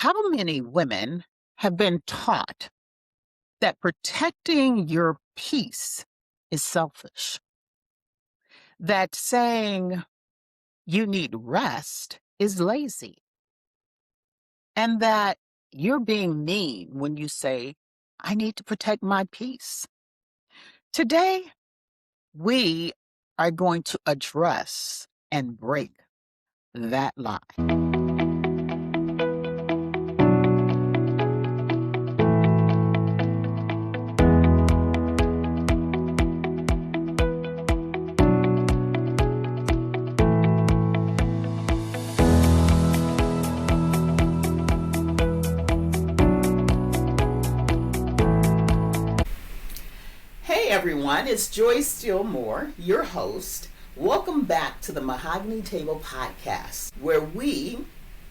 How many women have been taught that protecting your peace is selfish? That saying you need rest is lazy? And that you're being mean when you say, I need to protect my peace? Today, we are going to address and break that lie. Hey everyone, it's Joy Stillmore, your host. Welcome back to the Mahogany Table Podcast, where we,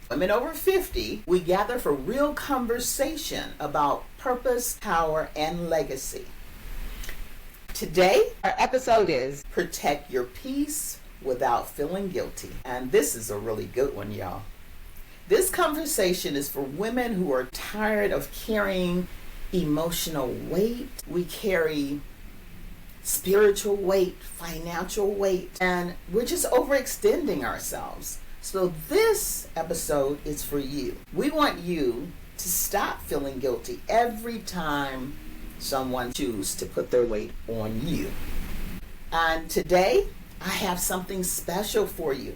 women over 50, we gather for real conversation about purpose, power, and legacy. Today, our episode is Protect Your Peace Without Feeling Guilty. And this is a really good one, y'all. This conversation is for women who are tired of carrying emotional weight. We carry spiritual weight, financial weight, and we're just overextending ourselves. So this episode is for you. We want you to stop feeling guilty every time someone chooses to put their weight on you. And today, I have something special for you.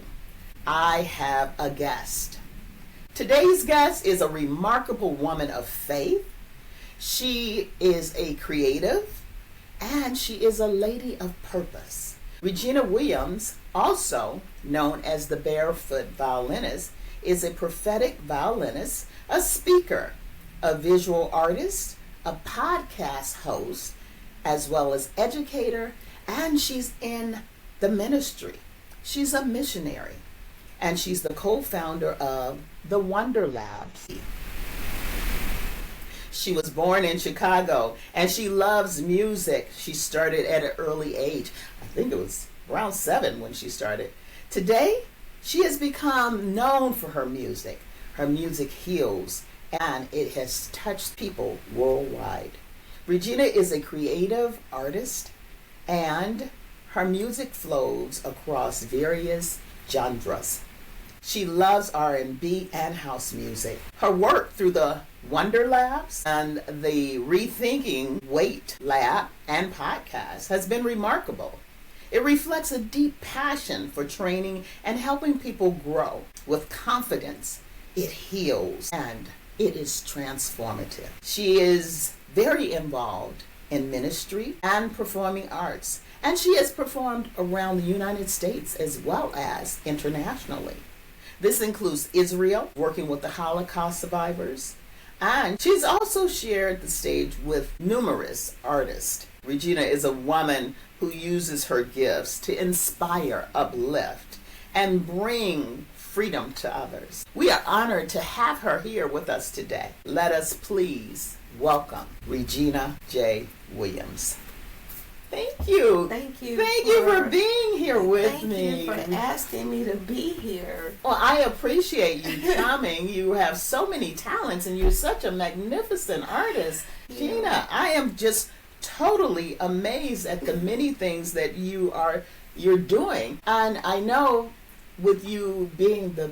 I have a guest. Today's guest is a remarkable woman of faith. She is a creative, and she is a lady of purpose. Regina Williams, also known as the Barefoot Violinist, is a prophetic violinist, a speaker, a visual artist, a podcast host, as well as educator, and she's in the ministry. She's a missionary, and she's the co-founder of the Wonder Labs. She was born in Chicago, and she loves music. She started at an early age. I think it was around 7 when she started. Today, she has become known for her music. Her music heals, and it has touched people worldwide. Regina is a creative artist, and her music flows across various genres. She loves R&B and house music. Her work through the Wonder Labs and the Rethinking Weight Lab and podcast has been remarkable. It reflects a deep passion for training and helping people grow with confidence. It heals and it is transformative. She is very involved in ministry and performing arts, and she has performed around the United States as well as internationally. This includes Israel, working with the Holocaust survivors, and she's also shared the stage with numerous artists. Regina is a woman who uses her gifts to inspire, uplift, and bring freedom to others. We are honored to have her here with us today. Let us please welcome Regina J. Williams. Thank you. Thank you. Thank you for being here with me. Thank you for asking me to be here. Well, I appreciate you coming. You have so many talents, and you're such a magnificent artist. Yeah. Gina, I am just totally amazed at the many things that you're doing. And I know with you being the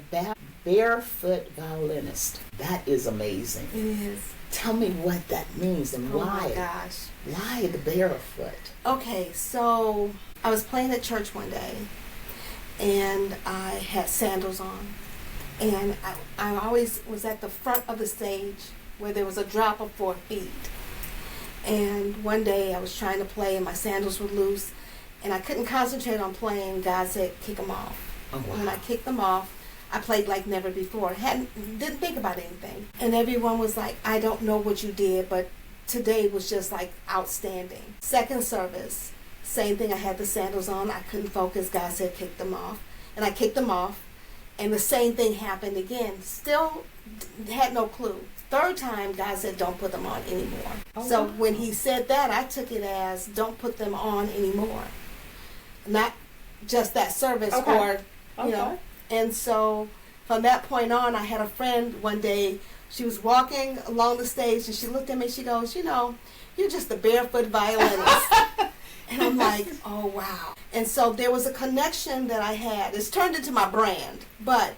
Barefoot Violinist, that is amazing. It is. Tell me what that means and why. Oh my gosh. Why the barefoot? Okay, so I was playing at church one day, and I had sandals on. And I always was at the front of the stage where there was a drop of 4 feet. And one day I was trying to play, and my sandals were loose, and I couldn't concentrate on playing. God said, kick them off. Oh, wow. When I kicked them off, I played like never before. Didn't think about anything. And everyone was like, I don't know what you did, but today was just like outstanding. Second service, same thing. I had the sandals on. I couldn't focus. God said, kick them off. And I kicked them off. And the same thing happened again. Still had no clue. Third time, God said, don't put them on anymore. Oh, so wow. When he said that, I took it as, don't put them on anymore. Not just that service, or, you know. And so from that point on, I had a friend one day She was walking along the stage, and she looked at me. She goes, you know, you're just a barefoot violinist. And I'm like, oh, wow. And so there was a connection that I had. It's turned into my brand. But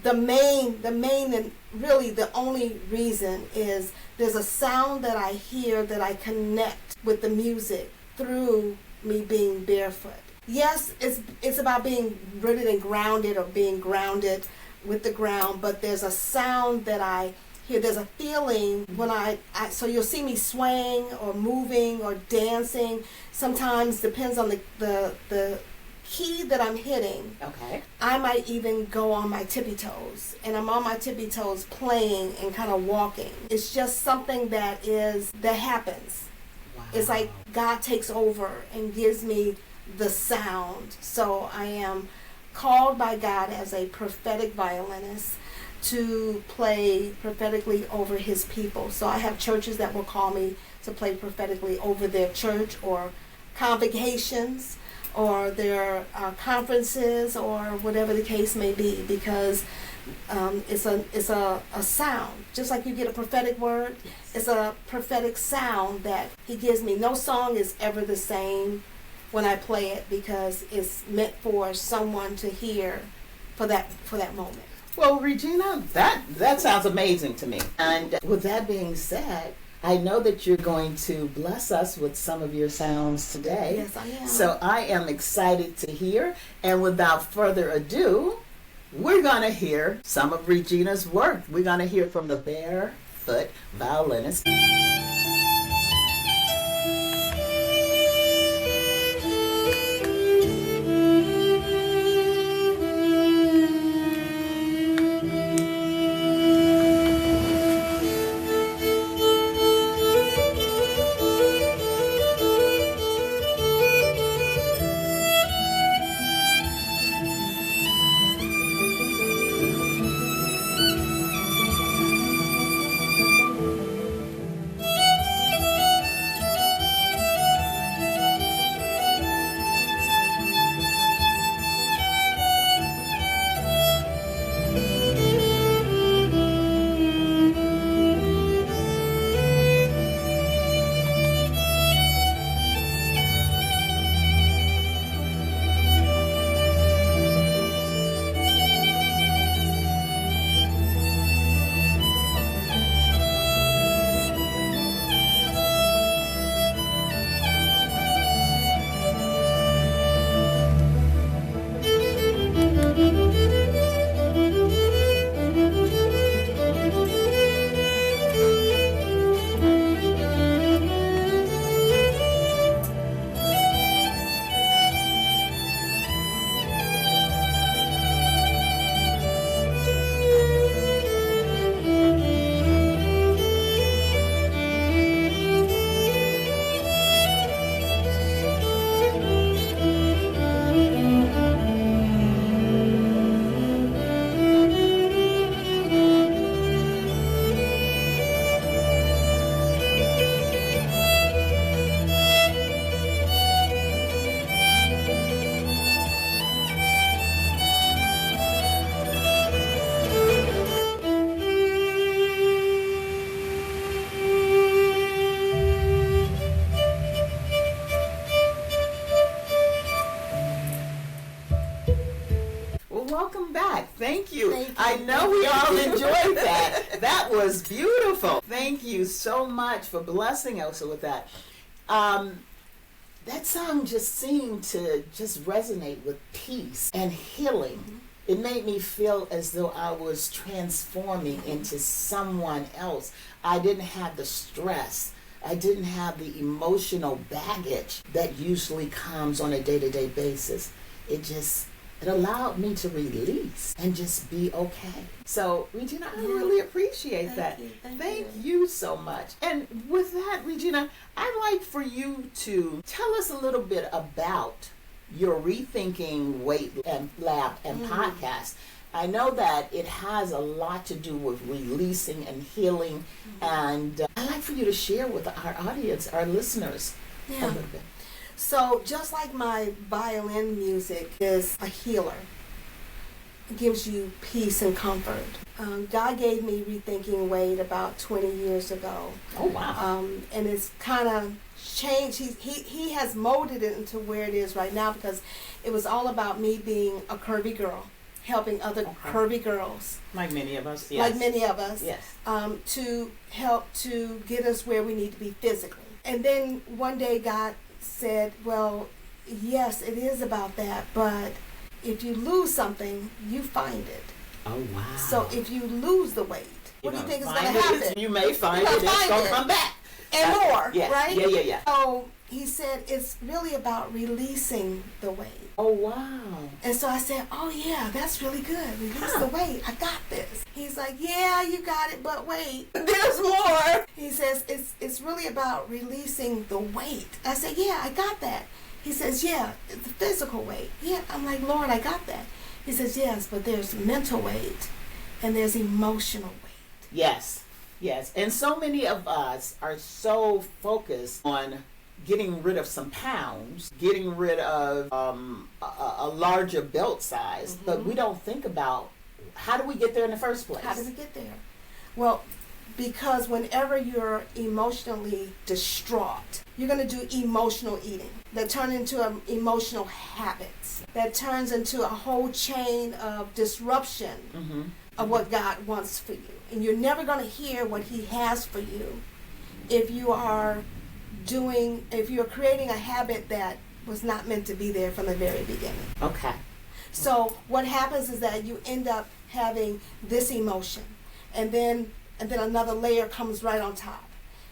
the main and really the only reason is there's a sound that I hear that I connect with the music through me being barefoot. Yes, it's about being rooted and grounded, or being grounded with the ground, but there's a sound that I hear. There's a feeling when so you'll see me swaying or moving or dancing. Sometimes depends on the key that I'm hitting. Okay. I might even go on my tippy toes, and I'm on my tippy toes playing and kind of walking. It's just something that happens. Wow. It's like God takes over and gives me the sound. So I am called by God as a prophetic violinist to play prophetically over his people. So I have churches that will call me to play prophetically over their church, or convocations, or their conferences, or whatever the case may be, because it's a sound. Just like you get a prophetic word, Yes. It's a prophetic sound that he gives me. No song is ever the same when I play it, because it's meant for someone to hear for that moment. Well, Regina, that sounds amazing to me. And with that being said, I know that you're going to bless us with some of your sounds today. Yes, I am. So I am excited to hear. And without further ado, we're going to hear some of Regina's work. We're going to hear from the Barefoot Violinist. Welcome back. Thank you. Thank you. I know we all enjoyed that. That was beautiful. Thank you so much for blessing us with that. That song just seemed to just resonate with peace and healing. Mm-hmm. It made me feel as though I was transforming into someone else. I didn't have the stress. I didn't have the emotional baggage that usually comes on a day-to-day basis. It allowed me to release and just be okay. So, Regina, I really appreciate that. Thank you so much. And with that, Regina, I'd like for you to tell us a little bit about your Rethinking Weight and Lab and podcast. I know that it has a lot to do with releasing and healing, and I'd like for you to share with our audience, our listeners, a little bit. So just like my violin music is a healer, it gives you peace and comfort. God gave me Rethinking Weight about 20 years ago. Oh, wow. And it's kind of changed. He has molded it into where it is right now, because it was all about me being a curvy girl, helping other curvy girls. Like many of us, yes. Like many of us. Yes. To help to get us where we need to be physically. And then one day God said, well, yes, it is about that, but if you lose something, you find it. Oh, wow. So if you lose the weight, what do you think is going to happen? You may find it. It's going to come back. And more, yeah, right? Yeah. So he said it's really about releasing the weight. Oh, wow. And so I said, oh, yeah, that's really good. Release the weight. I got this. He's like, yeah, you got it, but wait, there's more. He says, it's really about releasing the weight. I said, yeah, I got that. He says, yeah, the physical weight. Yeah, I'm like, Lord, I got that. He says, yes, but there's mental weight and there's emotional weight. Yes. And so many of us are so focused on getting rid of some pounds, getting rid of a larger belt size, but we don't think about how do we get there in the first place? How do we get there? Well, because whenever you're emotionally distraught, you're going to do emotional eating that turn into emotional habits, that turns into a whole chain of disruption of what God wants for you. And you're never going to hear what he has for you if you're creating a habit that was not meant to be there from the very beginning. Okay. So what happens is that you end up having this emotion, and then another layer comes right on top,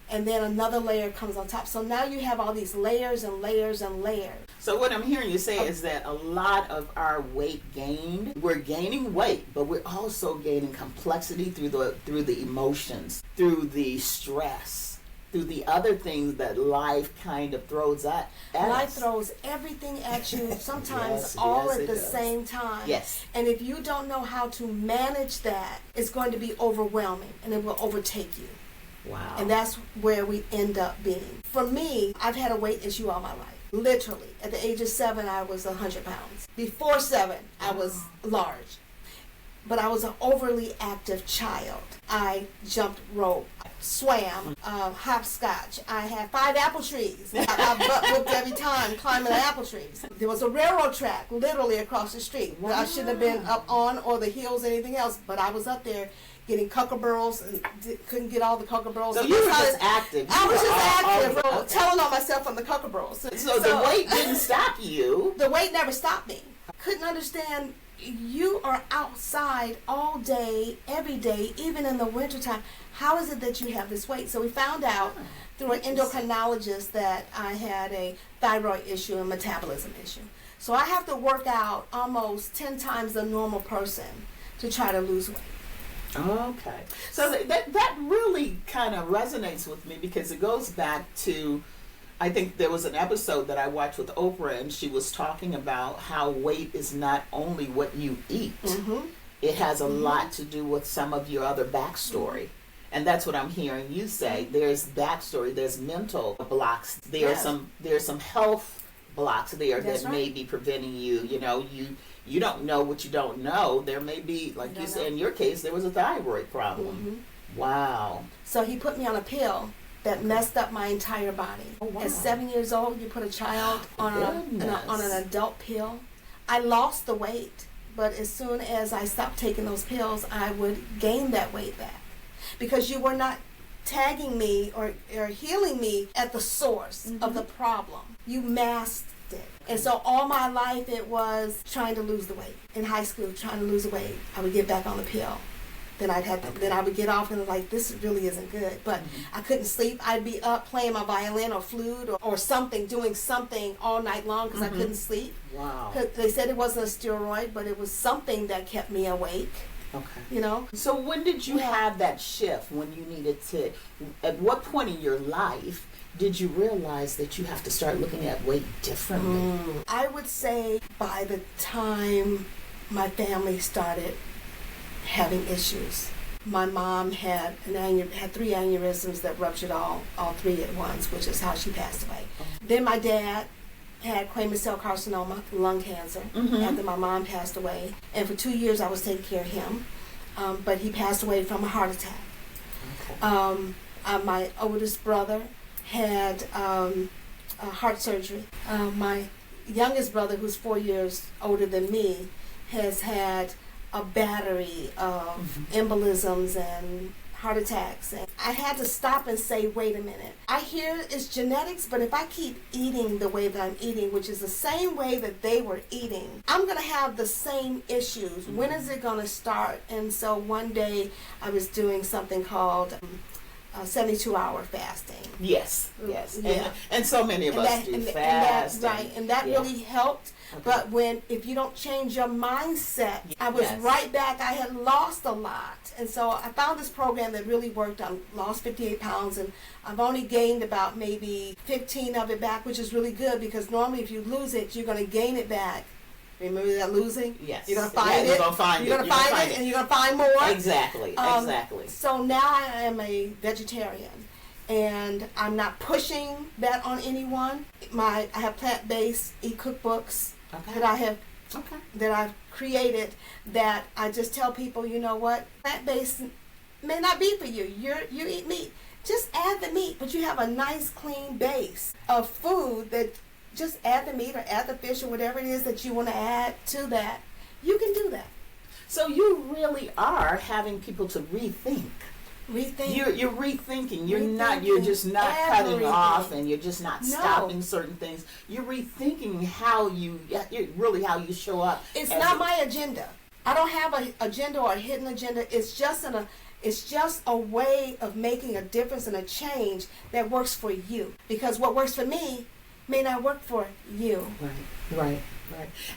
and then another layer comes on top. So now you have all these layers and layers and layers. So what I'm hearing you say is that a lot of our weight gained, we're gaining weight, but we're also gaining complexity through the emotions, through the stress, through the other things that life kind of throws at us. Life throws everything at you, sometimes all at the same time. Yes. And if you don't know how to manage that, it's going to be overwhelming and it will overtake you. Wow. And that's where we end up being. For me, I've had a weight issue all my life. Literally. At the age of 7, I was 100 pounds. Before 7, I was large. But I was an overly active child. I jumped rope, swam, hopscotch. I had 5 apple trees. I butt whooped every time climbing the apple trees. There was a railroad track literally across the street. Wow. I shouldn't have been up on or the hills or anything else, but I was up there getting kookaburras and couldn't get all the kookaburras. So you were just active. I was just active, telling on myself on the kookaburras. So the weight didn't stop you. The weight never stopped me. Couldn't understand. You are outside all day, every day, even in the wintertime. How is it that you have this weight? So we found out through an endocrinologist that I had a thyroid issue and metabolism issue. So I have to work out almost 10 times the normal person to try to lose weight. Okay. So that really kind of resonates with me, because it goes back to, I think there was an episode that I watched with Oprah, and she was talking about how weight is not only what you eat. It has a lot to do with some of your other backstory. And that's what I'm hearing you say. There's backstory, there's mental blocks, there's some health blocks there that may be preventing you. You don't know what you don't know. There may be, like you said, in your case, there was a thyroid problem. Wow. So he put me on a pill that messed up my entire body. Oh, wow. At 7 years old, you put a child on an adult pill. I lost the weight, but as soon as I stopped taking those pills, I would gain that weight back, because you were not tagging me or healing me at the source of the problem. You masked it. And so all my life it was trying to lose the weight. In high school, trying to lose the weight, I would get back on the pill. Then I would get off and like, this really isn't good. But I couldn't sleep. I'd be up playing my violin or flute or something, doing something all night long because I couldn't sleep. Wow. They said it wasn't a steroid, but it was something that kept me awake. Okay. So when did you have that shift, when you needed to, at what point in your life did you realize that you have to start looking at weight differently? I would say by the time my family started having issues. My mom had 3 aneurysms that ruptured all 3 at once, which is how she passed away. Then my dad had squamous cell carcinoma, lung cancer, after my mom passed away. And for 2 years I was taking care of him. but he passed away from a heart attack. My oldest brother had heart surgery. My youngest brother, who's 4 years older than me, has had a battery of embolisms and heart attacks. And I had to stop and say, wait a minute. I hear it's genetics, but if I keep eating the way that I'm eating, which is the same way that they were eating, I'm going to have the same issues. When is it going to start? And so one day I was doing something called 72-hour fasting. Yes. Yeah. And so many of us do fasting. And that really helped. Okay. But if you don't change your mindset, I was right back. I had lost a lot. And so I found this program that really worked. I lost 58 pounds, and I've only gained about maybe 15 of it back, which is really good, because normally if you lose it, you're going to gain it back. Remember that losing? Yes. You're going to find it. You're going to find it. You're going to find it, and you're going to find more. Exactly. So now I am a vegetarian, and I'm not pushing that on anyone. I have plant-based e-cookbooks that I've created, that I just tell people, you know what, plant-based may not be for you. You eat meat. Just add the meat, but you have a nice clean base of food that just add the meat or add the fish or whatever it is that you want to add to that. You can do that. So you really are having people to rethink. Rethink. You're rethinking. You're just not cutting off, and you're just not stopping certain things. You're rethinking how you show up. It's not my agenda. I don't have an agenda or a hidden agenda. It's just a way of making a difference and a change that works for you. Because what works for me may not work for you. Right.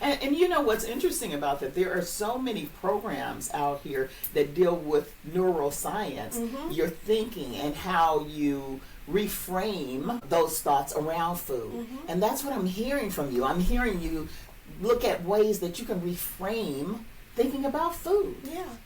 And you know what's interesting about that? There are so many programs out here that deal with neuroscience, your thinking, and how you reframe those thoughts around food. And that's what I'm hearing from you. I'm hearing you look at ways that you can reframe thinking about food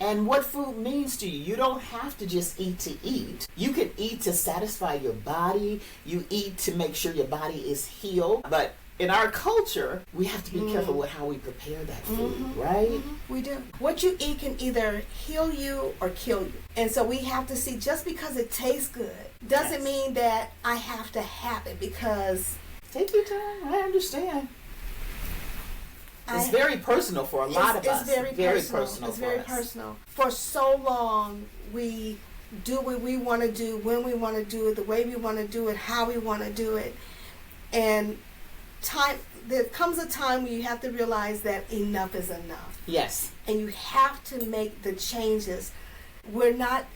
and what food means to you. You don't have to just eat to eat. You can eat to satisfy your body. You eat to make sure your body is healed. But in our culture, we have to be careful with how we prepare that food, right? We do. What you eat can either heal you or kill you. And so we have to see, just because it tastes good doesn't mean that I have to have it, because... Take your time. I understand. It's very personal for a lot of us. It's very personal. It's very personal. For so long, we do what we want to do, when we want to do it, the way we want to do it, how we want to do it. And there comes a time when you have to realize that enough is enough. Yes. And you have to make the changes. We're not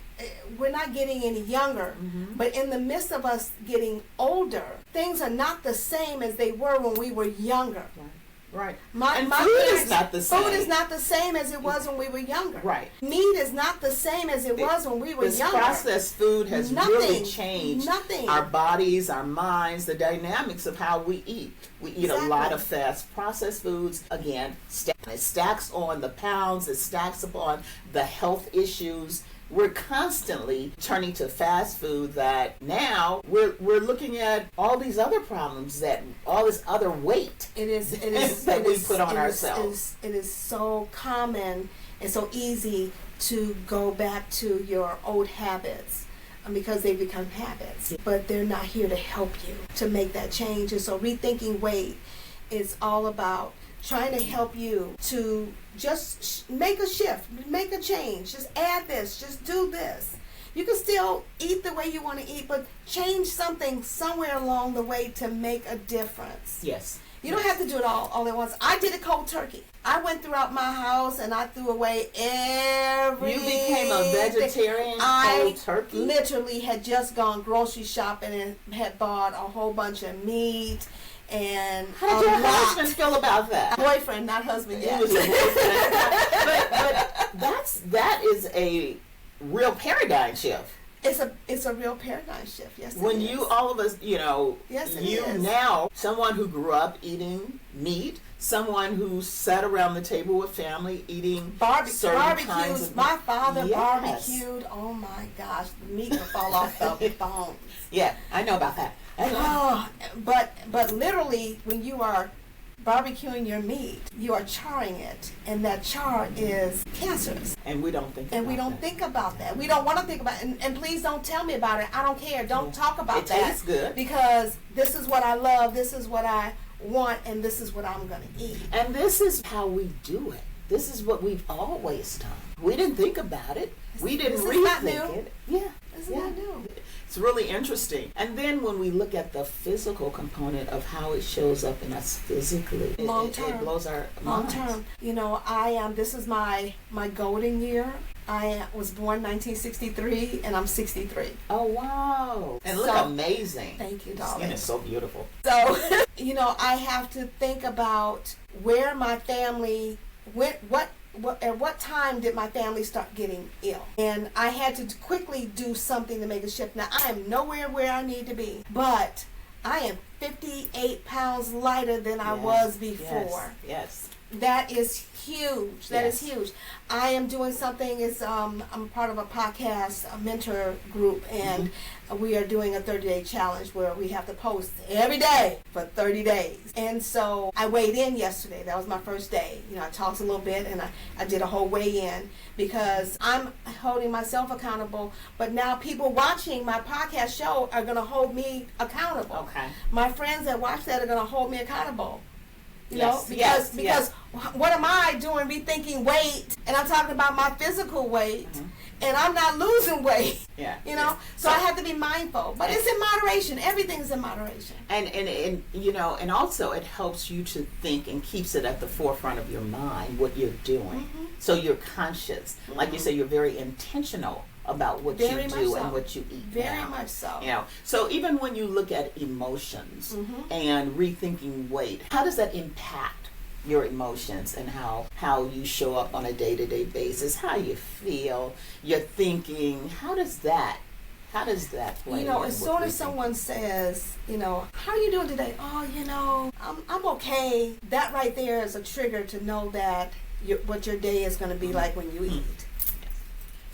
getting any younger, but in the midst of us getting older, things are not the same as they were when we were younger. Right. My food is not the same. Food is not the same as it was when we were younger. Right. Meat is not the same as it was when we were younger. Processed food has really changed our bodies, our minds, the dynamics of how we eat. We eat a lot of fast processed foods. Again, it stacks on the pounds, it stacks upon the health issues. We're constantly turning to fast food that now we're looking at all these other problems, that all this other weight it is that we put on ourselves. It is so common and so easy to go back to your old habits because they become habits, but they're not here to help you to make that change. And so Rethinking Weight is all about trying to help you to just make a shift, make a change, just add this, just do this. You can still eat the way you want to eat, but change something somewhere along the way to make a difference. Yes. You don't have to do it all at once. I did it cold turkey. I went throughout my house and I threw away everything. You became a vegetarian cold turkey? I literally had just gone grocery shopping and had bought a whole bunch of meat. And how did your husband feel about that? Boyfriend, not husband yet. He was your boyfriend. but that is a real paradigm shift. It's a real paradigm shift. Yes. When you all of us, yes, you now, someone who grew up eating meat, someone who sat around the table with family eating certain kinds of... My father barbecued. Oh my gosh, the meat would fall off the bones. Yeah, I know about that. Oh, but literally, when you are barbecuing your meat, you are charring it, and that char is cancerous. And we don't think And we don't think about that. We don't want to think about it. And please don't tell me about it. I don't care. Don't talk about that. It tastes good. Because this is what I love, this is what I want, and this is what I'm going to eat. And this is how we do it. This is what we've always done. We didn't think about it. We didn't rethink it. Yeah. This is not new. It's really interesting. And then when we look at the physical component of how it shows up in us physically, Long term. it blows our Long minds. term. You know, this is my golden year. I was born 1963, and I'm 63. Oh, wow. And look amazing. Thank you, Your darling. skin is so beautiful. So, you know, I have to think about where my family went, at what time did my family start getting ill? And I had to quickly do something to make a shift. Now, I am nowhere where I need to be, but I am 58 pounds lighter than I was before. Yes. That is huge. That is huge. I am doing something. I'm part of a podcast, a mentor group, and we are doing a 30-day challenge where we have to post every day for 30 days. And so I weighed in yesterday. That was my first day. You know, I talked a little bit, and I did a whole weigh-in because I'm holding myself accountable. But now people watching my podcast show are going to hold me accountable. Okay. My friends that watch that are going to hold me accountable. You know, Yes, because what am I doing rethinking weight, and I'm talking about my physical weight, and I'm not losing weight. Yeah. You know, so I have to be mindful, but it's in moderation. Everything's in moderation. And you know, and also it helps you to think and keeps it at the forefront of your mind what you're doing. So you're conscious, like you say, you're very intentional about what you do and what you eat. Very much so. You know, so even when you look at emotions and rethinking weight, how does that impact your emotions and how you show up on a day-to-day basis, how you feel, your thinking? How does that play? You know, as soon as someone says, you know, how are you doing today? Oh, you know, I'm okay. That right there is a trigger to know that what your day is going to be like when you eat.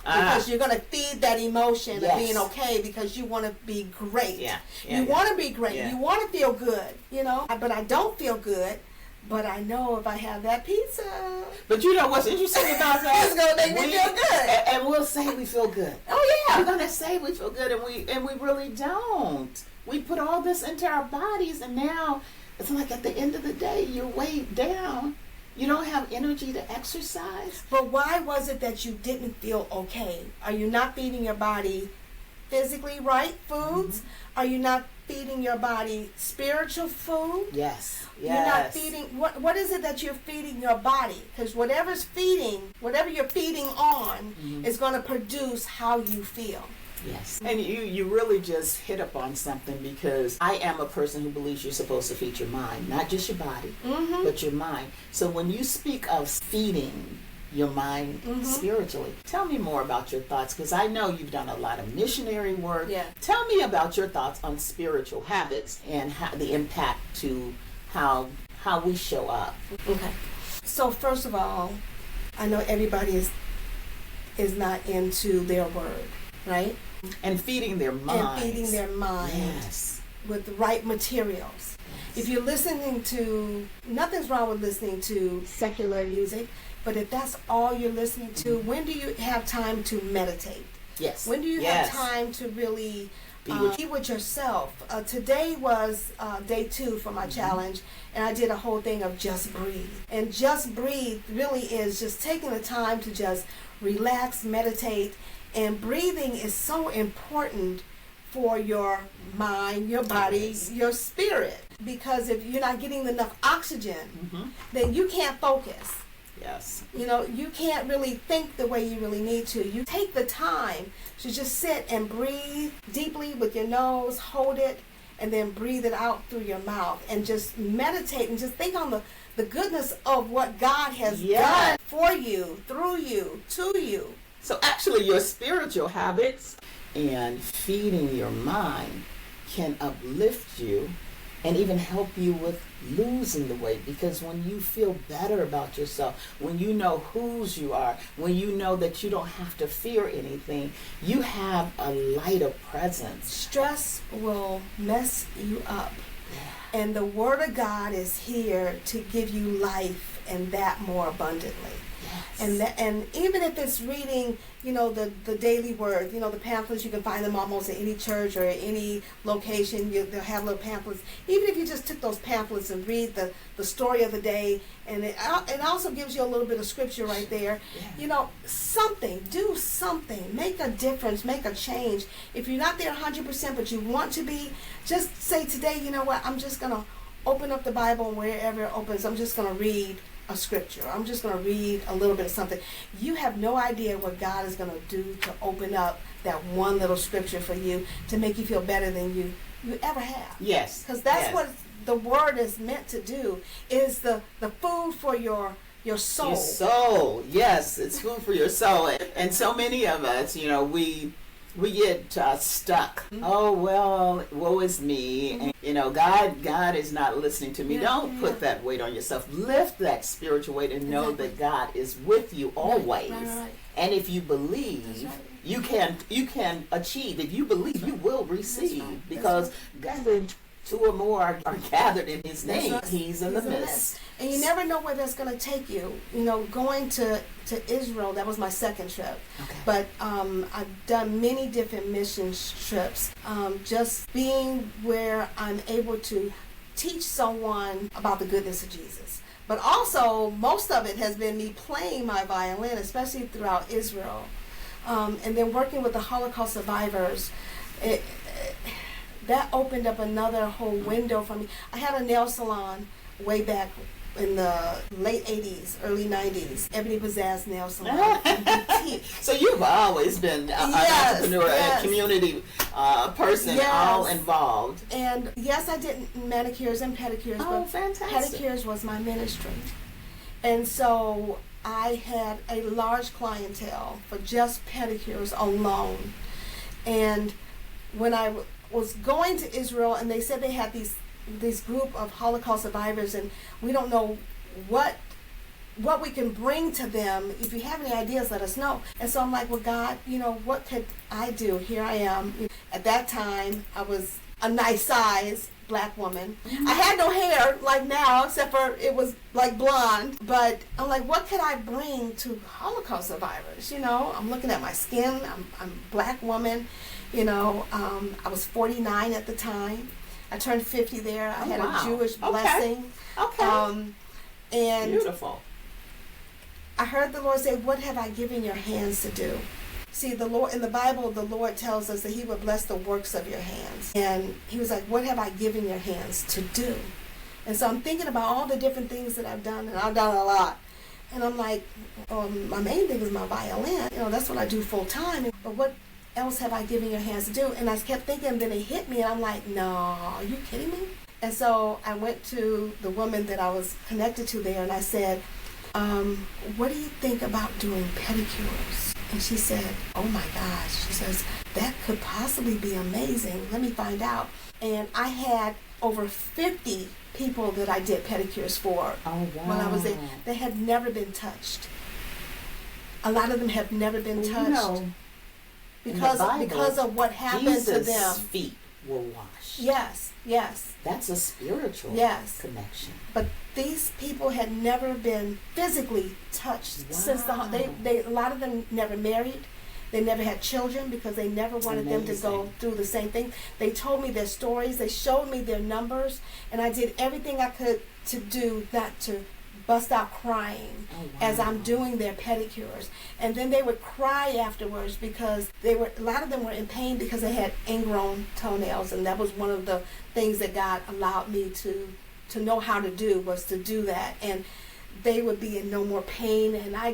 Because you're going to feed that emotion of being okay because you want to be great. You want to be great. You want to feel good, you know. But I don't feel good. But I know if I have that pizza. But you know what's interesting about that? It's going to make me feel good. And we'll say we feel good. Oh, yeah. We're going to say we feel good, and we really don't. We put all this into our bodies, and now it's like at the end of the day, you're weighed down. You don't have energy to exercise. But why was it that you didn't feel okay? Are you not feeding your body physically right foods? Are you not feeding your body spiritual food? Yes. You're not feeding. What is it that you're feeding your body? Because whatever you're feeding on is going to produce how you feel. Yes. And you really just hit upon something, because I am a person who believes you're supposed to feed your mind, not just your body, but your mind. So when you speak of feeding your mind spiritually, tell me more about your thoughts, because I know you've done a lot of missionary work. Yeah. Tell me about your thoughts on spiritual habits and how the impact to how we show up. Okay. So first of all, I know everybody is not into their word, right? And feeding their mind. Yes. With the right materials. Yes. If you're listening to, nothing's wrong with listening to secular music, but if that's all you're listening to, when do you have time to meditate? Yes. When do you have time to really be with yourself? Today was day 2 for my challenge, and I did a whole thing of just breathe. And just breathe really is just taking the time to just relax, meditate. And breathing is so important for your mind, your body, your spirit. Because if you're not getting enough oxygen, then you can't focus. Yes. You know, you can't really think the way you really need to. You take the time to just sit and breathe deeply with your nose, hold it, and then breathe it out through your mouth. And just meditate and just think on the goodness of what God has done for you, through you, to you. So actually your spiritual habits and feeding your mind can uplift you and even help you with losing the weight, because when you feel better about yourself, when you know whose you are, when you know that you don't have to fear anything, you have a lighter presence. Stress will mess you up. And the Word of God is here to give you life and that more abundantly. Yes. And even if it's reading, the daily word, the pamphlets, you can find them almost at any church or any location. They'll have little pamphlets. Even if you just took those pamphlets and read the story of the day, and it also gives you a little bit of scripture right there. Yeah. Do something, make a difference, make a change. If you're not there 100%, but you want to be, just say today, you know what, I'm just going to open up the Bible, and wherever it opens, I'm just going to read a scripture. I'm just going to read a little bit of something. You have no idea what God is going to do to open up that one little scripture for you to make you feel better than you ever have. Yes. Because that's what the Word is meant to do, is the food for your soul. Your soul. Yes, it's food for your soul. And so many of us, we get stuck. Mm-hmm. Oh, well, woe is me. Mm-hmm. And, God is not listening to me. Don't put that weight on yourself. Lift that spiritual weight and know that God is with you always. Right. And if you believe, you can achieve. If you believe, you will receive. Because God, two or more are gathered in His name. He's in the midst. And you never know where that's going to take you. Going to Israel, that was my second trip. Okay. But I've done many different mission trips. Just being where I'm able to teach someone about the goodness of Jesus. But also, most of it has been me playing my violin, especially throughout Israel. And then working with the Holocaust survivors. That opened up another whole window for me. I had a nail salon way back in the late 80s, early 90s. Ebony Pizzazz Nail Salon. So you've always been an entrepreneur, a community person, all involved. And yes, I did manicures and pedicures, but fantastic. pedicures was my ministry. And so I had a large clientele for just pedicures alone. And when I was going to Israel, and they said they had this group of Holocaust survivors, and we don't know what we can bring to them. If you have any ideas, let us know. And so I'm like, well, God, what could I do? Here I am. At that time, I was a nice size black woman. Mm-hmm. I had no hair like now, except for it was like blonde. But I'm like, what could I bring to Holocaust survivors? I'm looking at my skin. I'm a black woman. I was 49 at the time. I turned 50 there. I had a Jewish blessing. Okay. And beautiful. I heard the Lord say, "What have I given your hands to do?" See, the Lord in the Bible, the Lord tells us that He would bless the works of your hands. And He was like, "What have I given your hands to do?" And so I'm thinking about all the different things that I've done, and I've done a lot. And I'm like, my main thing is my violin. That's what I do full time. But what else have I given your hands to do? And I kept thinking, then it hit me, and I'm like, no, are you kidding me? And so I went to the woman that I was connected to there, and I said, what do you think about doing pedicures? And she said, oh my gosh. She says, that could possibly be amazing. Let me find out. And I had over 50 people that I did pedicures for when I was there. They had never been touched. A lot of them have never been touched. Because of what happened to them. Jesus' feet were washed. Yes. That's a spiritual connection. But these people had never been physically touched since a lot of them never married. They never had children because they never wanted them to go through the same thing. They told me their stories. They showed me their numbers. And I did everything I could to do not to bust out crying as I'm doing their pedicures. And then they would cry afterwards because a lot of them were in pain because they had ingrown toenails. And that was one of the things that God allowed me to know how to do, was to do that. And they would be in no more pain, and they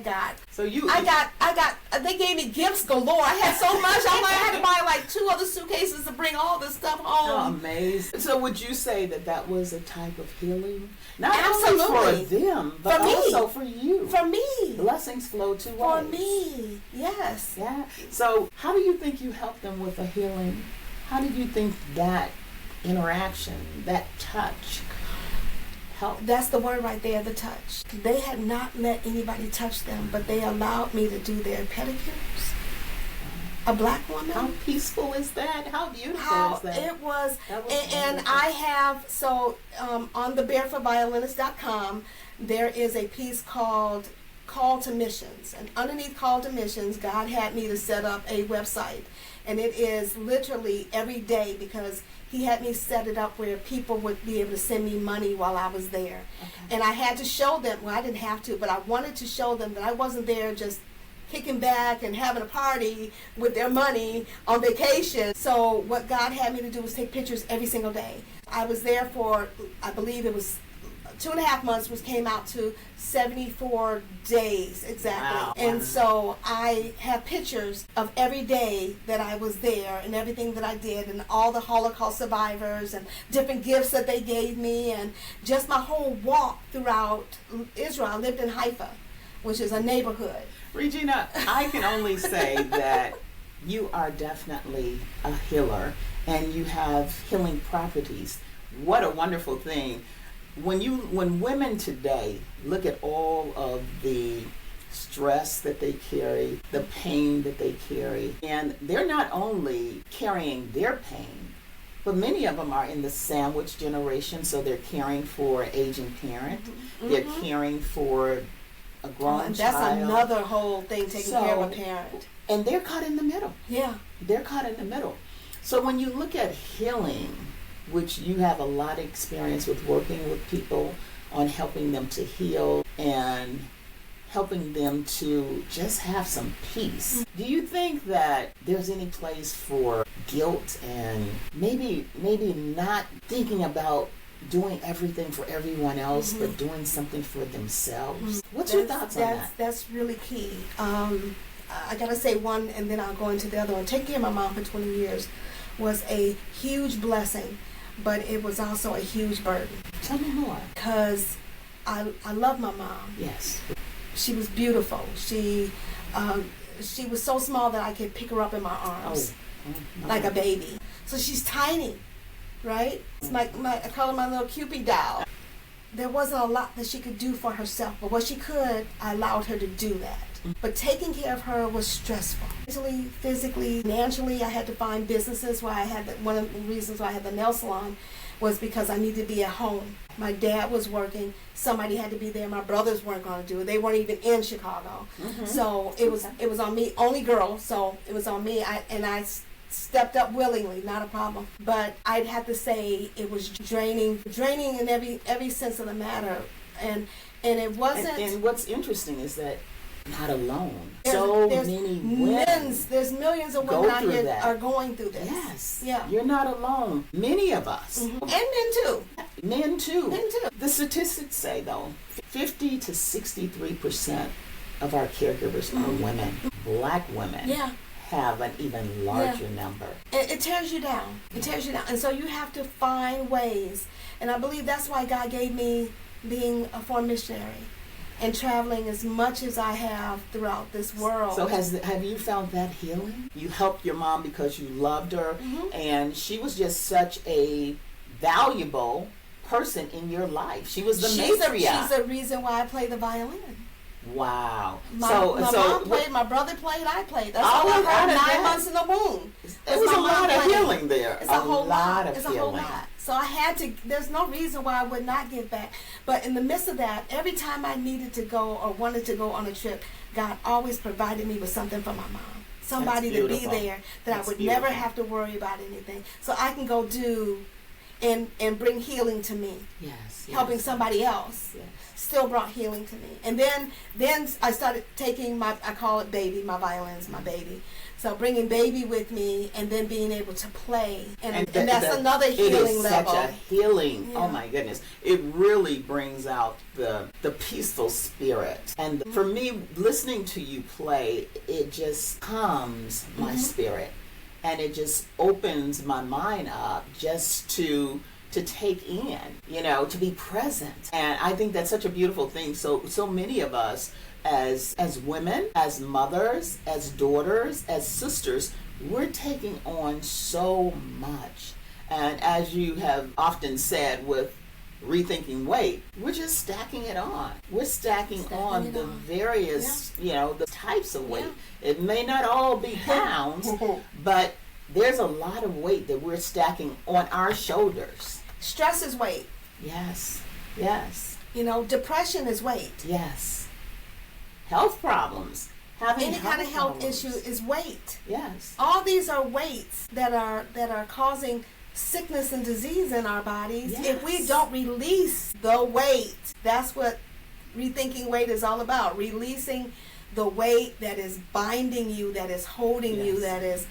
gave me gifts galore. I had so much. I had to buy like 2 other suitcases to bring all this stuff home. Oh, amazing. So would you say that was a type of healing? Not Absolutely. only for them, but also for you. For me. Blessings flow 2 ways. For me, yes. Yeah. So how do you think you helped them with a healing? How did you think that interaction, that touch, helped? That's the word right there, the touch. They had not let anybody touch them, but they allowed me to do their pedicures. A black woman. How peaceful is that? How beautiful How is that? it was, That was and wonderful. I have on the barefootviolist.com there is a piece called Call to Missions, and underneath Call to Missions, God had me to set up a website, and it is literally every day, because He had me set it up where people would be able to send me money while I was there. Okay. And I had to show them, well, I didn't have to, but I wanted to show them that I wasn't there just kicking back and having a party with their money on vacation. So what God had me to do was take pictures every single day. I was there for, I believe it was 2.5 months, which came out to 74 days exactly. Wow. And so I have pictures of every day that I was there and everything that I did, and all the Holocaust survivors and different gifts that they gave me, and just my whole walk throughout Israel. I lived in Haifa, which is a neighborhood. Regina, I can only say that you are definitely a healer, and you have healing properties. What a wonderful thing. When women today look at all of the stress that they carry, the pain that they carry, and they're not only carrying their pain, but many of them are in the sandwich generation, so they're caring for an aging parent, they're caring for a grown And that's child. another whole thing, taking care of a So- parent. And they're caught in the middle. Yeah. They're caught in the middle. So when you look at healing, which you have a lot of experience with working with people on helping them to heal and helping them to just have some peace, do you think that there's any place for guilt and maybe not thinking about doing everything for everyone else, but doing something for themselves? What's your thoughts on that? That's really key. I gotta say one, and then I'll go into the other one. Taking care of my mom for 20 years was a huge blessing, but it was also a huge burden. Tell me more. Because I love my mom. Yes. She was beautiful. She was so small that I could pick her up in my arms like a baby. So she's tiny, right? It's I call her my little Cupid doll. There wasn't a lot that she could do for herself, but what she could, I allowed her to do that. But taking care of her was stressful. Mentally, physically, financially, I had to find businesses where I had one of the reasons why I had the nail salon was because I needed to be at home. My dad was working. Somebody had to be there. My brothers weren't going to do it. They weren't even in Chicago. So it was on me. Only girl, so it was on me. I stepped up willingly, not a problem. But I'd have to say it was draining in every sense of the matter. And it wasn't. And what's interesting is that not alone. There's Many women. There's millions of go women out through here that. are going through this. Yes. Yeah. You're not alone. Many of us. And men too. Men too. Men too. The statistics say though, 50 to 63% of our caregivers are women. Black women Yeah. have an even larger number. It tears you down. It tears you down. And so you have to find ways. And I believe that's why God gave me being a foreign missionary and traveling as much as I have throughout this world. So have you found that healing? You helped your mom because you loved her, and she was just such a valuable person in your life. She was the matriarch. She's the reason why I play the violin. Wow. My mom played, my brother played, I played. That's all I heard 9 months in the womb. There was a lot of healing there. It's a whole lot. Of It's a healing. whole lot. So I had to, there's no reason why I would not give back. But in the midst of that, every time I needed to go or wanted to go on a trip, God always provided me with something for my mom. Somebody to be there that I would never have to worry about anything. So I can go do and bring healing to me. Yes. Helping somebody else. Yes. Still brought healing to me. And then I started taking I call it baby, my violin's my baby. So bringing baby with me and then being able to play. And that's another healing level. Such a healing. Yeah. Oh my goodness. It really brings out the peaceful spirit. And for me, listening to you play, it just calms my spirit. And it just opens my mind up just to take in, to be present. And I think that's such a beautiful thing. So many of us as women, as mothers, as daughters, as sisters, we're taking on so much. And as you have often said, with rethinking weight, we're just stacking it on. We're stacking on the various, the types of weight. Yeah. It may not all be pounds, but there's a lot of weight that we're stacking on our shoulders. Stress is weight. Yes. Yes. Depression is weight. Yes. Health problems. Any kind of health issue is weight. Yes. All these are weights that are causing sickness and disease in our bodies. Yes. If we don't release the weight, that's what rethinking weight is all about. Releasing the weight that is binding you, that is holding you, that is,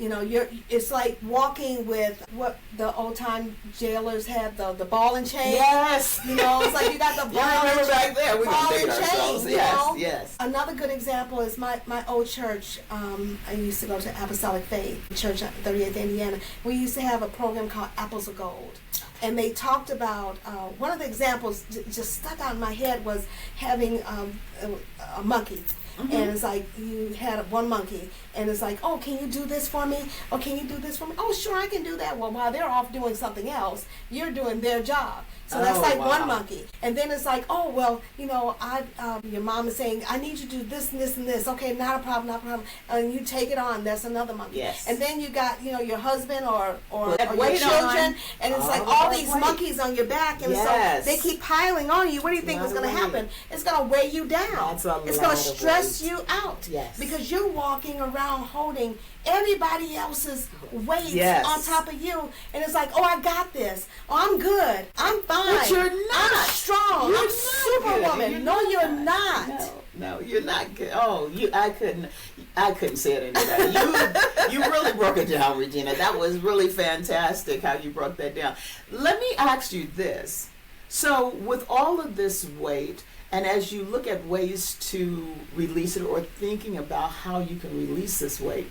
it's like walking with what the old time jailers had, the ball and chain. Yes. It's like you got the ball and chain. Back there, we ball and chain. Yes, yes. Another good example is my old church. I used to go to Apostolic Faith Church, 38th Indiana. We used to have a program called Apples of Gold. And they talked about, one of the examples just stuck out in my head was having a monkey. Mm-hmm. And it's like you had one monkey, and it's like, oh, can you do this for me? Oh, can you do this for me? Oh, sure, I can do that. Well, while they're off doing something else, you're doing their job. So that's like one monkey. And then it's like, oh, well, your mom is saying, I need you to do this and this and this. Okay, not a problem. And you take it on. That's another monkey. Yes. And then you got, your husband or your children. And it's like all these monkeys on your back. And so they keep piling on you. What do you think is going to happen? It's going to weigh you down. It's going to stress you out. Yes. Because you're walking around holding everybody else's weight on top of you, and it's like, oh, I got this. Oh, I'm good. I'm fine. But you're not. I'm strong. I'm Superwoman. No, you're not. No, you're not good. Oh, I couldn't say it any better. You really broke it down, Regina. That was really fantastic how you broke that down. Let me ask you this. So with all of this weight, and as you look at ways to release it or thinking about how you can release this weight,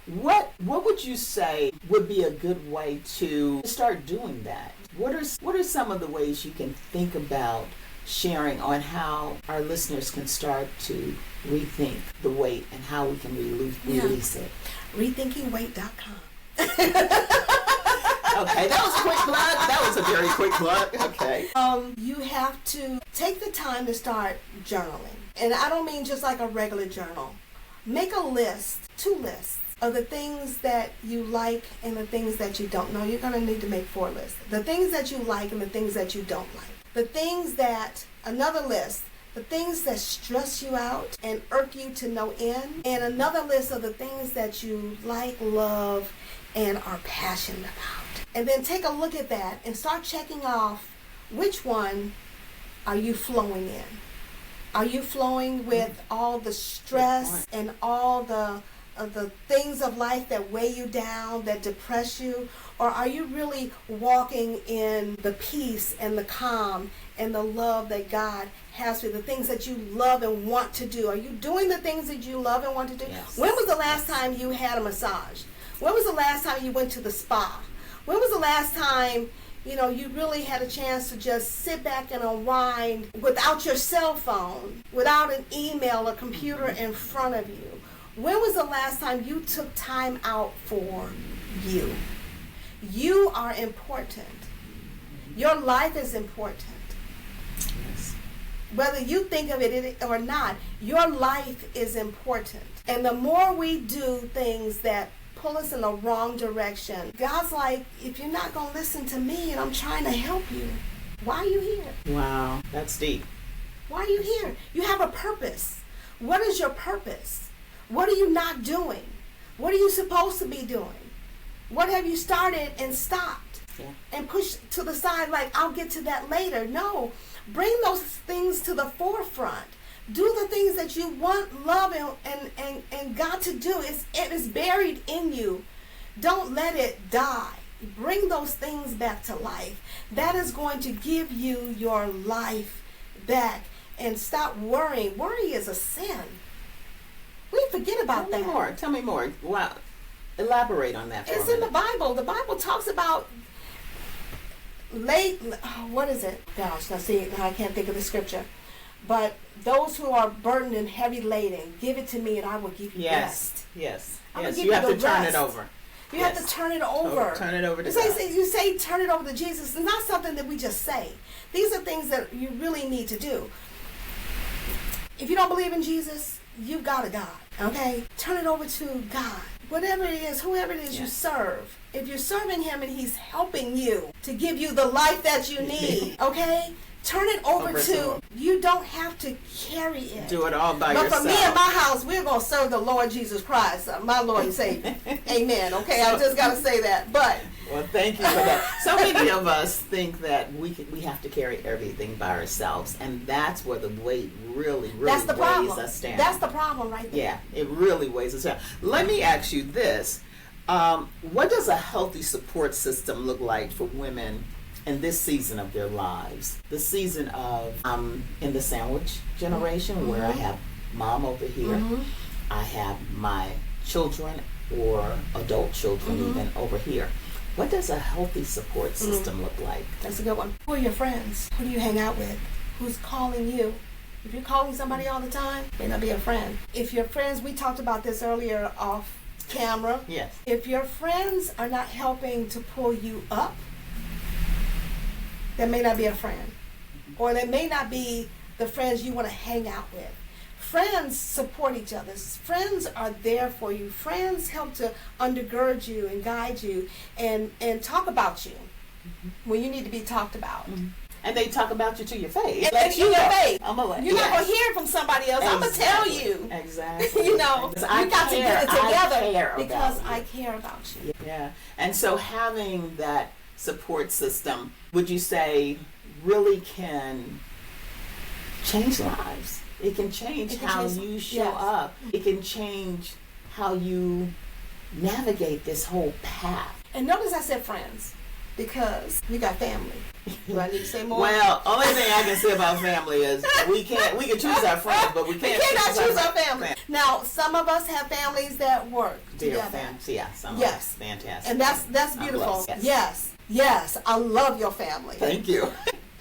what would you say would be a good way to start doing that? What are some of the ways you can think about sharing on how our listeners can start to rethink the weight and how we can release it? Rethinkingweight.com. Okay, that was a quick plug. That was a very quick plug. Okay. You have to take the time to start journaling. And I don't mean just like a regular journal. Make a list, 2 lists, of the things that you like and the things that you don't know. You're going to need to make 4 lists. The things that you like and the things that you don't like. Another list, the things that stress you out and irk you to no end. And another list of the things that you like, love, and are passionate about. And then take a look at that and start checking off which one are you flowing in. Are you flowing with all the stress and all the things of life that weigh you down, that depress you? Or are you really walking in the peace and the calm and the love that God has for you, the things that you love and want to do? Are you doing the things that you love and want to do? Yes. When was the last time you had a massage? When was the last time you went to the spa? When was the last time you really had a chance to just sit back and unwind without your cell phone, without an email or computer in front of you? When was the last time you took time out for you? You are important. Your life is important. Yes. Whether you think of it or not, your life is important. And the more we do things that pull us in the wrong direction, God's like, if you're not going to listen to me and I'm trying to help you, why are you here? Wow, that's deep. Why are you here? You have a purpose. What is your purpose? What are you not doing? What are you supposed to be doing? What have you started and stopped and pushed to the side like, I'll get to that later? No, bring those things to the forefront. Do the things that you want, love, and God to do. It is buried in you. Don't let it die. Bring those things back to life. That is going to give you your life back. And stop worrying. Worry is a sin. We forget about that. Tell me more. Wow. Elaborate on that. It's in the Bible. The Bible talks about what is it? Gosh, now I can't think of the scripture. But those who are burdened and heavy laden, give it to me and I will give you rest. Yes. I will give You have the to turn rest. it over. You have to turn it over. Turn it over to God. God. You say turn it over to Jesus. It's not something that we just say. These are things that you really need to do. If you don't believe in Jesus, you've got a God. Okay? Turn it over to God. Whatever it is, whoever it is you serve. If you're serving him and he's helping you to give you the life that you need, okay? Turn it over to, you don't have to carry it. Do it all by yourself. But for me and my house, we're going to serve the Lord Jesus Christ, my Lord and Savior. Amen, okay? I just got to say that. But well, thank you for that. So many of us think that we have to carry everything by ourselves, and that's where the weight really that's the weighs problem. us down. That's the problem right there. Yeah, it really weighs us down. Let me ask you this. What does a healthy support system look like for women in this season of their lives? The season of, in the sandwich generation, where I have mom over here, I have my children or adult children even over here. What does a healthy support system look like? That's a good one. Who are your friends? Who do you hang out with? Who's calling you? If you're calling somebody all the time, may not be a friend. If your friends, we talked about this earlier off camera. Yes. If your friends are not helping to pull you up, that may not be a friend. Or they may not be the friends you want to hang out with. Friends support each other. Friends are there for you. Friends help to undergird you and guide you and talk about you when you need to be talked about. And they talk about you to your face. And in your face. I'm gonna let You're not going to hear it from somebody else. I'm going to tell you. Exactly. You know, you got to get it together because about I care about you. Yeah. And so having that support system, would you say, really can change lives? It can change how you show up. It can change how you navigate this whole path. And notice I said friends, because we got family. Do I need to say more? Well, only thing I can say about family is we can choose our friends, but we cannot choose our family. Now, some of us have families that work together. Yeah, some of us. Fantastic. And that's beautiful. Yes, I love your family. Thank you.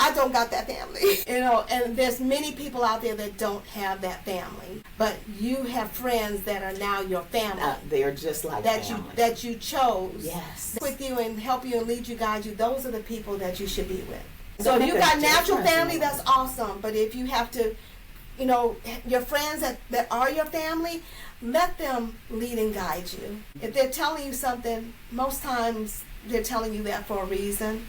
I don't got that family, you know, and there's many people out there that don't have that family, but you have friends that are now your family. They are just like family. That you chose. Yes. With you and help you and lead you, guide you. Those are the people that you should be with. So if you got natural family, that's awesome. But if you have to, you know, your friends that are your family, let them lead and guide you. If they're telling you something, most times they're telling you that for a reason.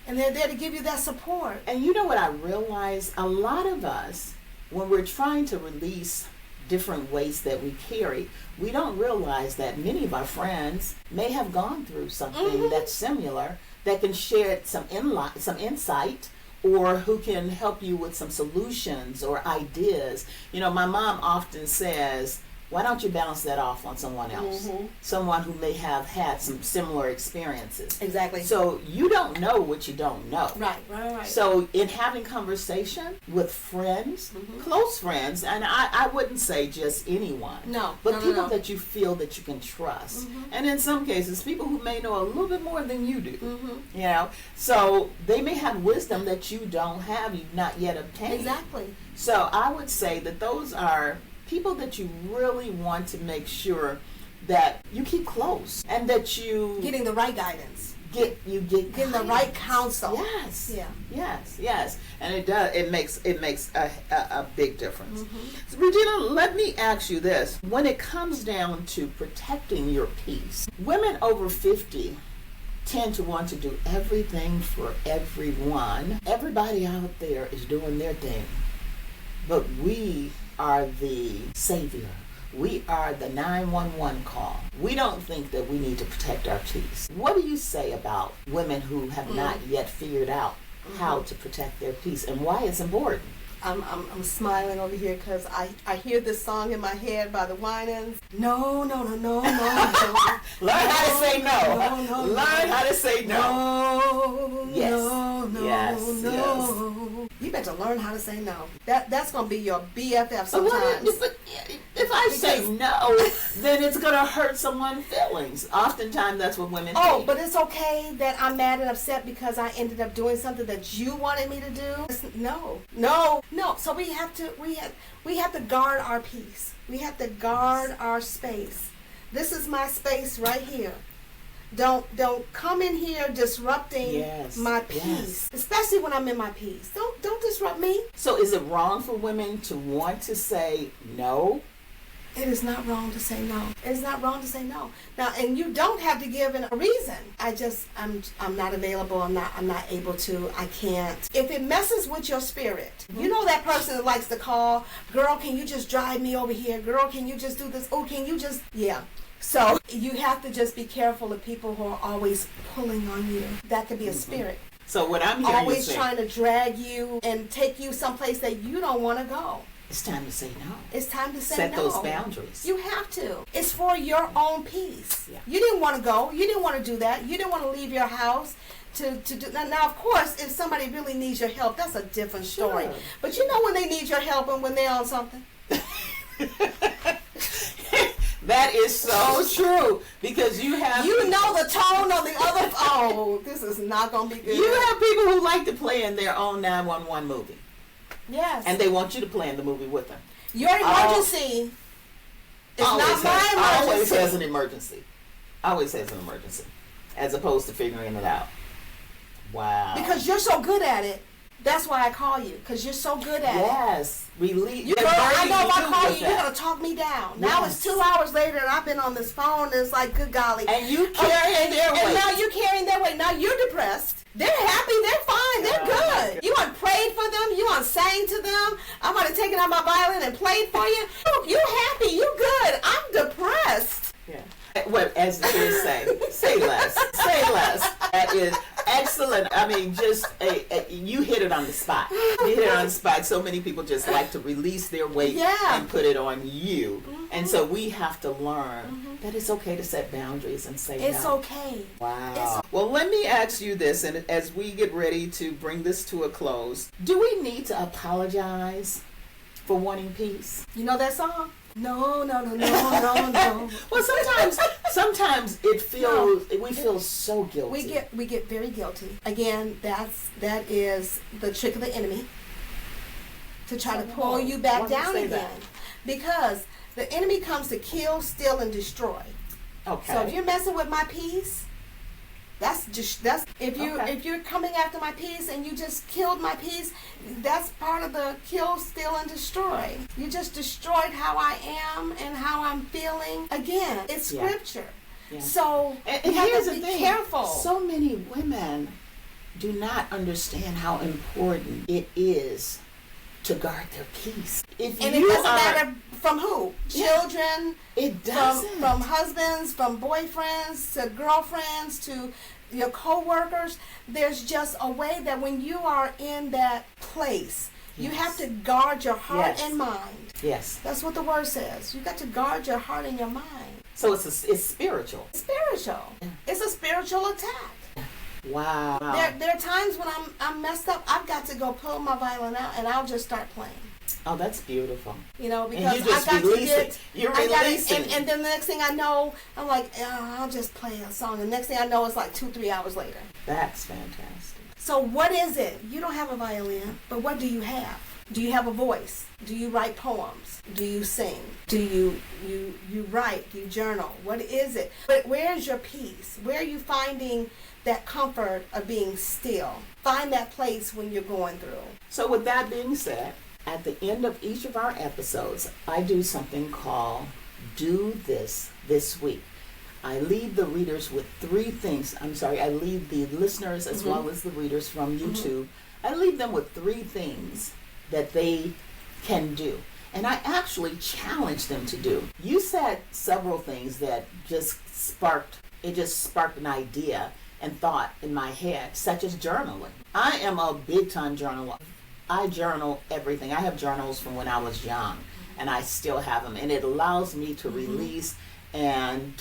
And they're there to give you that support. And you know what I realize? A lot of us, when we're trying to release different weights that we carry, we don't realize that many of our friends may have gone through something that's similar, that can share some insight, or who can help you with some solutions or ideas. You know, my mom often says, why don't you bounce that off on someone else? Someone who may have had some similar experiences. Exactly. So you don't know what you don't know. Right. So in having conversation with friends, close friends, and I wouldn't say just anyone. No. But people that you feel that you can trust. And in some cases, people who may know a little bit more than you do. You know? So they may have wisdom that you don't have, you've not yet obtained. Exactly. So I would say that those are people that you really want to make sure that you keep close and that you getting the right guidance. Getting the right counsel. Yes. Yeah. Yes. And it makes a big difference. So Regina, let me ask you this. When it comes down to protecting your peace, women over 50 tend to want to do everything for everyone. Everybody out there is doing their thing. But we are the savior. We are the 911 call. We don't think that we need to protect our peace. What do you say about women who have not yet figured out how to protect their peace and why it's important? I'm smiling over here because I hear this song in my head by the Winans. No. Learn how to say no. Learn how to say no. Yes. You better learn how to say no. That's going to be your BFF sometimes. But if I say no, then it's going to hurt someone's feelings. Oftentimes that's what women think. But it's okay that I'm mad and upset because I ended up doing something that you wanted me to do. No. So we have to guard our peace. We have to guard our space. This is my space right here. Don't come in here disrupting Yes. my peace, especially when I'm in my peace. Don't disrupt me. So is it wrong for women to want to say no? It is not wrong to say no. It is not wrong to say no. Now, and you don't have to give a reason. I'm not available. I'm not able to. I can't. If it messes with your spirit, you know that person that likes to call, girl, can you just drive me over here? Girl, can you just do this? Oh, can you just, yeah. So you have to just be careful of people who are always pulling on you. That could be a spirit. So what I'm hearing Always you say, trying to drag you and take you someplace that you don't want to go. it's time to say no. It's time to say Set no. those boundaries. You have to. It's for your own peace. Yeah. You didn't want to go. You didn't want to do that. You didn't want to leave your house to do that. Now, of course, if somebody really needs your help, that's a different story. Sure. But you know when they need your help and when they're on something? That is so true, because you have You know the tone of the other. Oh, this is not going to be good. you have people who like to play in their own 911 movie, Yes. and they want you to play in the movie with them. Your emergency is not my Always emergency. has an emergency. Always has an emergency, as opposed to figuring it out. Wow. Because you're so good at it. That's why I call you, because you're so good at it. yes, relieve. Girl, I know if I call you, you're going to talk me down. Now it's 2 hours later and I've been on this phone and it's like, good golly. And you carrying their weight. And now you're carrying their weight. Now you're depressed. They're happy. They're fine. They're good. You want prayed for them. You want sang to them. I might have taken out my violin and played for you. You happy. You good. I'm depressed. Yeah. What, as the kids say less. Say less. That is excellent. I mean, just you hit it on the spot. You hit it on the spot. So many people just like to release their weight and put it on you. Mm-hmm. And so we have to learn that it's okay to set boundaries and say it's no. okay. Wow. Well, let me ask you this, and as we get ready to bring this to a close, do we need to apologize for wanting peace? You know that song? No. Well, sometimes it feels we feel so guilty. We get very guilty. Again, that is the trick of the enemy to try to pull you back down again. That? Because the enemy comes to kill, steal, and destroy. Okay. So if you're messing with my peace, if you're coming after my peace and you just killed my peace, that's part of the kill, steal, and destroy. You just destroyed how I am and how I'm feeling. Again, it's scripture. Yeah. So and you here's have to the be thing. careful. So many women do not understand how important it is to guard their peace. And it doesn't matter from who? Children. It doesn't. From husbands, from boyfriends, to girlfriends, to your co-workers. There's just a way that when you are in that place, you have to guard your heart and mind. Yes. That's what the word says. You got to guard your heart and your mind. So it's spiritual. It's spiritual. Yeah. It's a spiritual attack. Wow. There are times when I'm messed up. I've got to go pull my violin out and I'll just start playing. Oh, that's beautiful. You know, because and you just I got release to get. it. You're releasing and then the next thing I know, I'm like, I'll just play a song. The next thing I know, it's like 2-3 hours later. That's fantastic. So what is it? You don't have a violin, but what do you have? Do you have a voice? Do you write poems? Do you sing? Do you write? Do you journal? What is it? But where is your peace? Where are you finding that comfort of being still? Find that place when you're going through. So with that being said, at the end of each of our episodes, I do something called Do This Week. I leave the readers with 3 things. I leave the listeners as well as the readers from YouTube. I leave them with 3 things that they can do. And I actually challenge them to do. You said several things that just sparked an idea and thought in my head, such as journaling. I am a big time journaler. I journal everything. I have journals from when I was young, and I still have them. And it allows me to release and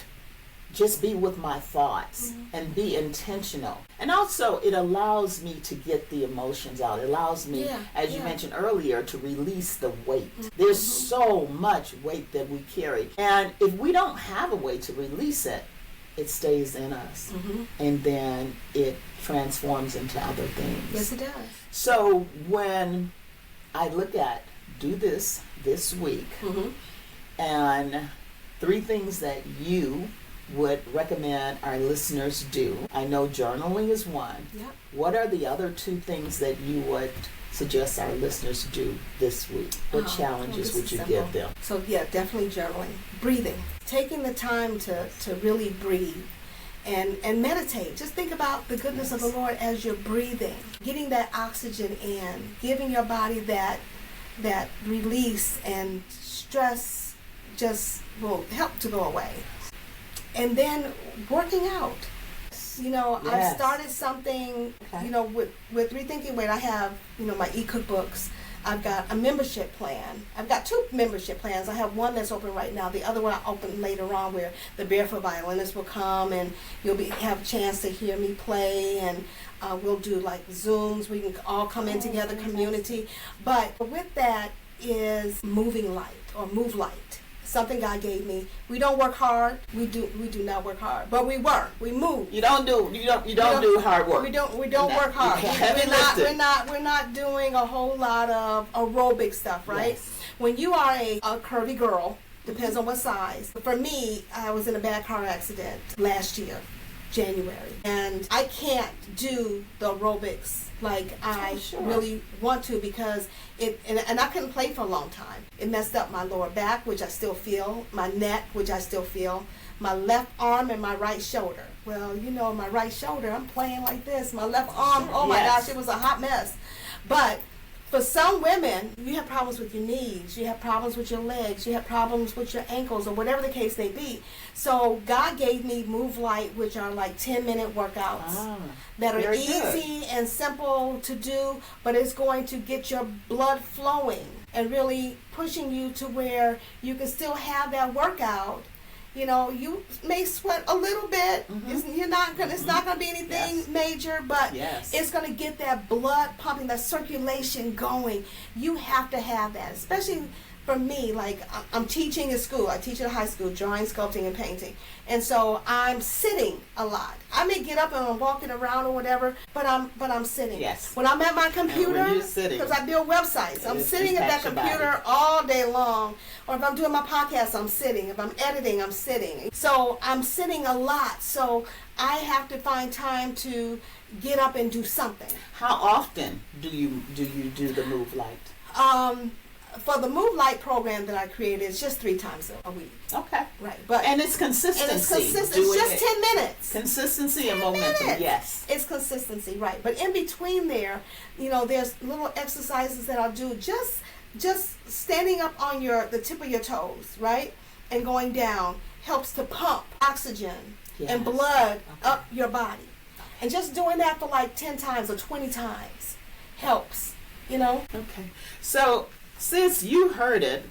just be with my thoughts and be intentional. And also, it allows me to get the emotions out. It allows me, as you mentioned earlier, to release the weight. There's so much weight that we carry. And if we don't have a way to release it, it stays in us. And then it transforms into other things. Yes, it does. So when I look at Do This Week, and 3 things that you would recommend our listeners do? I know journaling is one. Yep. What are the other two things that you would suggest our listeners do this week? What challenges would you give them? So yeah, definitely journaling. Breathing. Taking the time to really breathe and meditate. Just think about the goodness of the Lord as you're breathing. Getting that oxygen in, giving your body that release, and stress just will help to go away. And then working out. I've started something, with Rethinking Weight. I have, my e-cookbooks. I've got a membership plan. I've got two membership plans. I have one that's open right now. The other one I open later on, where the Barefoot Violinist will come and you'll have a chance to hear me play, and we'll do like Zooms. We can all come in together, community. But with that is moving light, or move light. Something God gave me. We don't work hard. We do not work hard, but we work. We move. You don't do hard work. We don't work hard. We're not doing a whole lot of aerobic stuff, right? Yes. When you are a curvy girl, depends on what size. For me, I was in a bad car accident last year, January, and I can't do the aerobics like I really want to, because and I couldn't play for a long time. It messed up my lower back, which I still feel, my neck, which I still feel, my left arm and my right shoulder. Well, my right shoulder, I'm playing like this. My left arm, oh my gosh, it was a hot mess. But for some women, you have problems with your knees, you have problems with your legs, you have problems with your ankles, or whatever the case may be. So God gave me Move Light, which are like 10-minute workouts that are easy and simple to do, but it's going to get your blood flowing and really pushing you to where you can still have that workout. You may sweat a little bit. Mm-hmm. It's not gonna be anything major, but it's gonna get that blood pumping, that circulation going. You have to have that, especially for me. Like, I'm teaching in school. I teach at a high school, drawing, sculpting, and painting, and so I'm sitting a lot. I may get up and I'm walking around or whatever, but I'm sitting. Yes. When I'm at my computer, because I build websites, I'm sitting at that computer all day long. Or if I'm doing my podcast, I'm sitting. If I'm editing, I'm sitting. So I'm sitting a lot. So I have to find time to get up and do something. How often do you do the Move Light? For the Move Light program that I created, it's just 3 times a week. Okay. Right. And it's consistency. It's just 10 minutes. Consistency and momentum. Yes. It's consistency, right. But in between there, there's little exercises that I'll do, just standing up on the tip of your toes, right? And going down helps to pump oxygen and blood up your body. And just doing that for like 10 times or 20 times helps, Okay. So, since you heard it,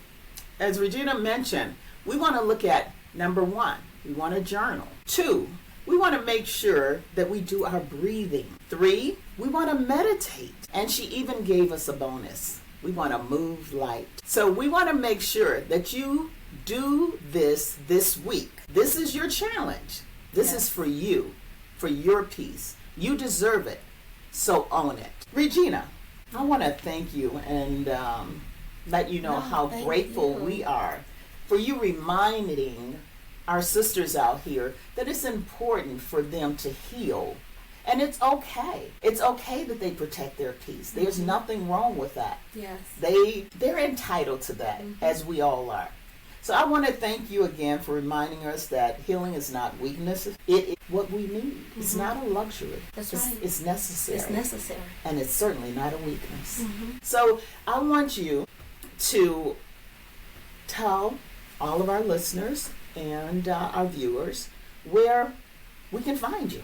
as Regina mentioned, we want to look at number 1, we want to journal. 2, we want to make sure that we do our breathing. 3, we want to meditate. And she even gave us a bonus. We want to move light. So we want to make sure that you do this week. This is your challenge. This is for you, for your peace. You deserve it. So own it. Regina, I want to thank you and let you know how grateful we are for you reminding our sisters out here that it's important for them to heal. And it's okay. It's okay that they protect their peace. There's nothing wrong with that. Yes. They're entitled to that, as we all are. So I want to thank you again for reminding us that healing is not weakness. It is what we need. It's not a luxury. That's right. It's necessary. It's necessary. And it's certainly not a weakness. So I want you to tell all of our listeners and our viewers where we can find you.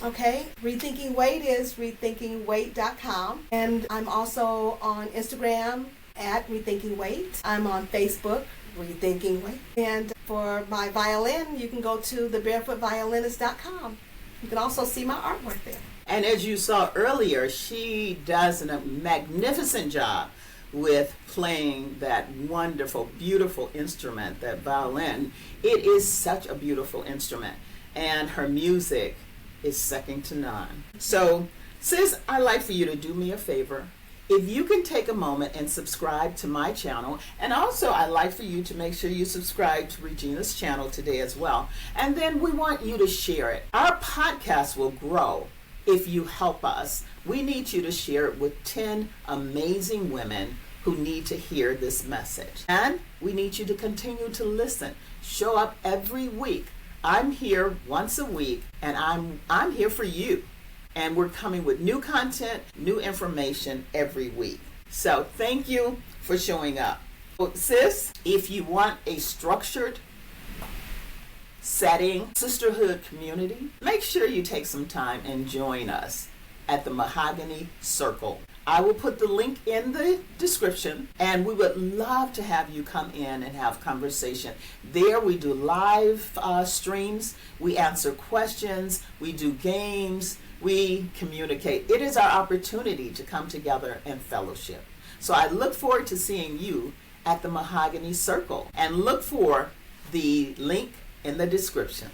Okay, Rethinking Weight is rethinkingweight.com. And I'm also on Instagram at Rethinking Weight. I'm on Facebook, Rethinking Weight. And for my violin, you can go to thebarefootviolinist.com. You can also see my artwork there. And as you saw earlier, she does a magnificent job with playing that wonderful, beautiful instrument, that violin. It is such a beautiful instrument. And her music is second to none. So, sis, I'd like for you to do me a favor. if you can take a moment and subscribe to my channel, and also I'd like for you to make sure you subscribe to Regina's channel today as well. And then we want you to share it. Our podcast will grow if you help us. We need you to share it with 10 amazing women who need to hear this message. And we need you to continue to listen. Show up every week. I'm here once a week, and I'm here for you. And we're coming with new content, new information every week. So thank you for showing up. Sis, if you want a structured setting, sisterhood community, make sure you take some time and join us at the Mahogany Circle. I will put the link in the description, and we would love to have you come in and have conversation. There we do live streams, we answer questions, we do games, we communicate. It is our opportunity to come together and fellowship. So I look forward to seeing you at the Mahogany Circle, and look for the link in the description.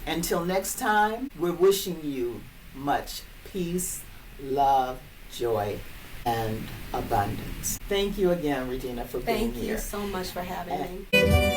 Until next time, we're wishing you much peace, love, joy, and abundance. Thank you again, Regina, for being here. Thank you so much for having me.